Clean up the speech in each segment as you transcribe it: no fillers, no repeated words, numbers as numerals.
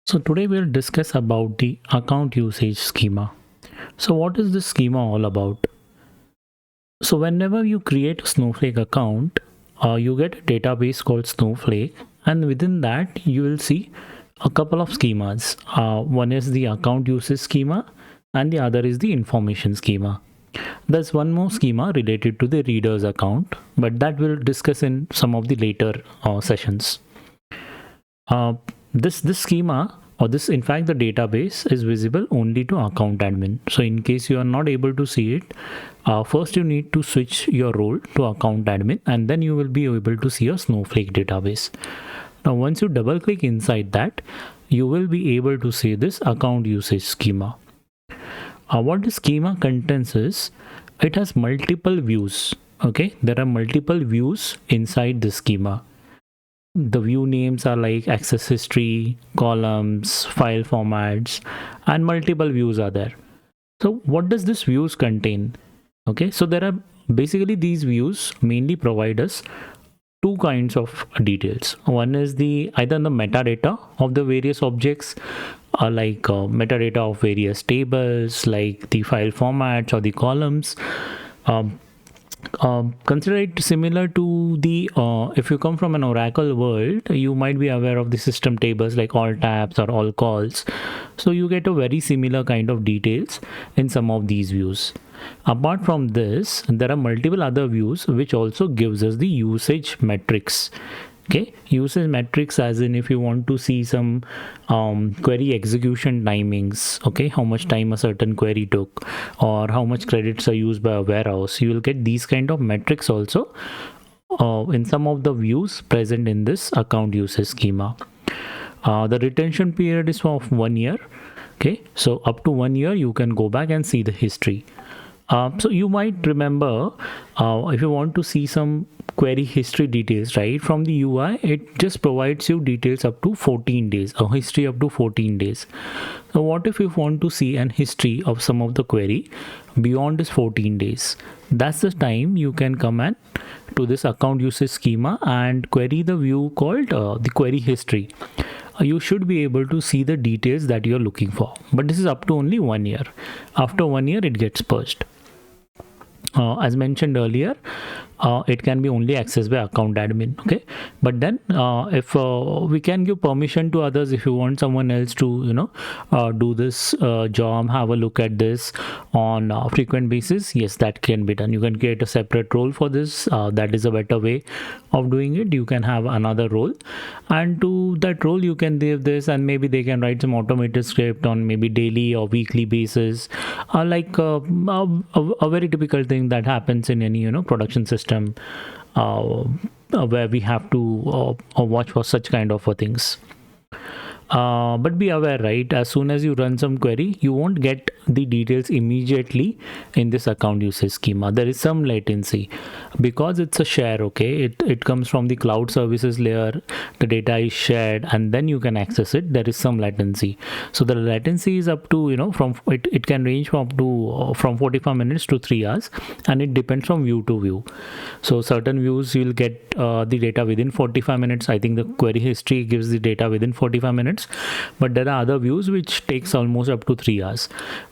So today we'll discuss about the account usage schema. So what is this schema all about? So whenever you create a Snowflake account, you get a database called Snowflake, and within that you will see a couple of schemas. One is the account usage schema and the other is the information schema. There's one more schema related to the reader's account, but that we'll discuss in some of the later sessions. Uh, this schema, or this in fact the database, is visible only to account admin. So in case you are not able to see it, first you need to switch your role to account admin, and then you will be able to see a Snowflake database. Now once you double click inside that, you will be able to see this account usage schema. What the schema contains is, it has multiple views. Okay, there are multiple views inside the schema. The view names are like access history, columns, file formats, and multiple views are there. So what does this views contain? Okay, so there are basically, these views mainly provide us two kinds of details. One is the either the metadata of the various objects, like metadata of various tables, like the file formats or the columns. Um, Consider it similar to the if you come from an Oracle world, you might be aware of the system tables like all tabs or all calls. So you get a very similar kind of details in some of these views. Apart from this, there are multiple other views which also gives us the usage metrics. Okay, usage metrics, as in if you want to see some query execution timings, okay, how much time a certain query took, or how much credits are used by a warehouse, you will get these kind of metrics also in some of the views present in this account usage schema. The retention period is of 1 year. Okay, so up to 1 year you can go back and see the history. So you might remember, if you want to see some query history details, right, from the UI, it just provides you details up to 14 days, a history up to 14 days. So what if you want to see an history of some of the query beyond this 14 days? That's the time you can come and to this account usage schema and query the view called the query history. You should be able to see the details that you're looking for, but this is up to only 1 year. After 1 year it gets purged. As mentioned earlier, it can be only accessed by account admin. Okay, but then if we can give permission to others, if you want someone else to do this job, have a look at this on a frequent basis, yes, that can be done. You can create a separate role for this. That is a better way of doing it. You can have another role, and to that role you can give this, and maybe they can write some automated script on maybe daily or weekly basis, like a very typical thing that happens in any production system, where we have to watch for such kind of things. But be aware, right, as soon as you run some query, you won't get the details immediately in this account usage schema. There is some latency because it's a share. Okay, it comes from the cloud services layer, the data is shared, and then you can access it. There is some latency. So the latency is up to from it can range from up to from 45 minutes to 3 hours, and it depends from view to view. So certain views you'll get the data within 45 minutes. I think the query history gives the data within 45 minutes, but there are other views which takes almost up to 3 hours.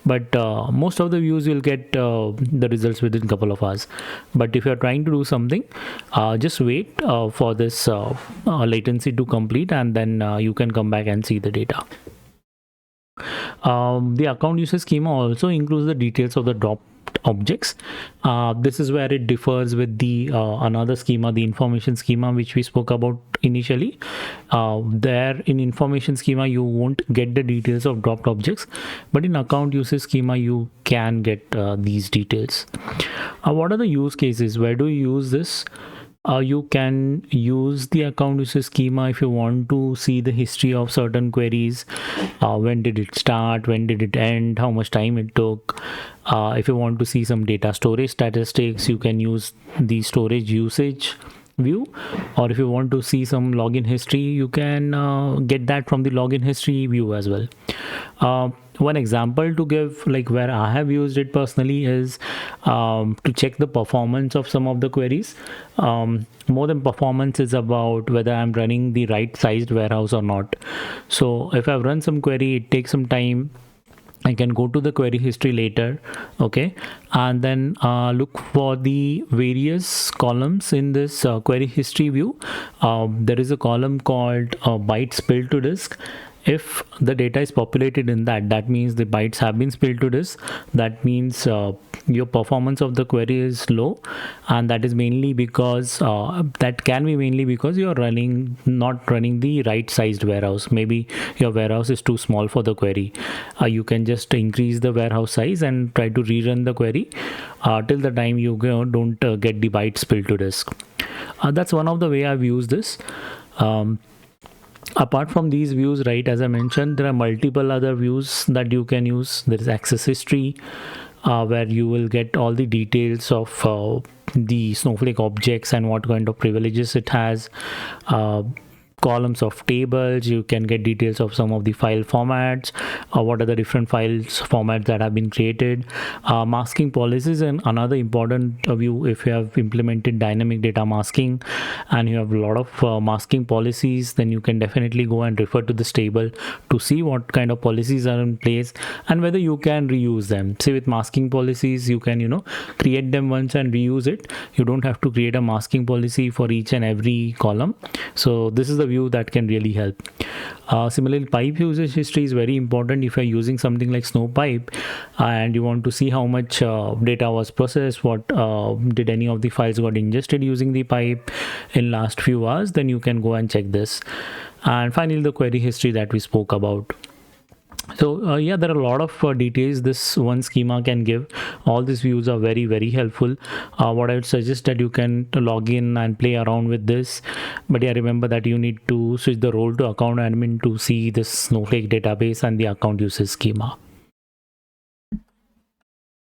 But most of the views you'll get the results within a couple of hours. But if you're trying to do something, just wait for this latency to complete, and then you can come back and see the data. The account usage schema also includes the details of the dropped objects. This is where it differs with the another schema, the information schema, which we spoke about initially. There in information schema you won't get the details of dropped objects, but in account usage schema you can get these details. What are the use cases? Where do you use this? You can use the account usage schema if you want to see the history of certain queries. When did it start? When did it end? How much time it took? If you want to see some data storage statistics, you can use the storage usage view. Or if you want to see some login history, you can get that from the login history view as well. One example to give, like where I have used it personally, is to check the performance of some of the queries. More than performance is about whether I'm running the right sized warehouse or not. So if I've run some query, it takes some time. I can go to the query history later, okay, and then look for the various columns in this query history view. There is a column called bytes spilled to disk. If the data is populated in that, that means the bytes have been spilled to disk. That means your performance of the query is low, and that is mainly because that can be mainly because you're not running the right sized warehouse. Maybe your warehouse is too small for the query. You can just increase the warehouse size and try to rerun the query till the time you don't get the bytes spilled to disk. That's one of the way I've used this. Apart from these views, right, as I mentioned, there are multiple other views that you can use. There is access history, where you will get all the details of the Snowflake objects and what kind of privileges it has. Columns of tables, you can get details of some of the file formats, what are the different files formats that have been created. Masking policies, and another important view if you have implemented dynamic data masking and you have a lot of masking policies, then you can definitely go and refer to this table to see what kind of policies are in place and whether you can reuse them. Say with masking policies, you can create them once and reuse it. You don't have to create a masking policy for each and every column. So this is the view that can really help. Similarly, pipe usage history is very important. If you're using something like Snowpipe and you want to see how much data was processed, what did any of the files got ingested using the pipe in last few hours, then you can go and check this. And finally, the query history that we spoke about. So yeah, there are a lot of details this one schema can give. All these views are very, very helpful. What I would suggest that you can log in and play around with this, but yeah, remember that you need to switch the role to account admin to see this Snowflake database and the account usage schema.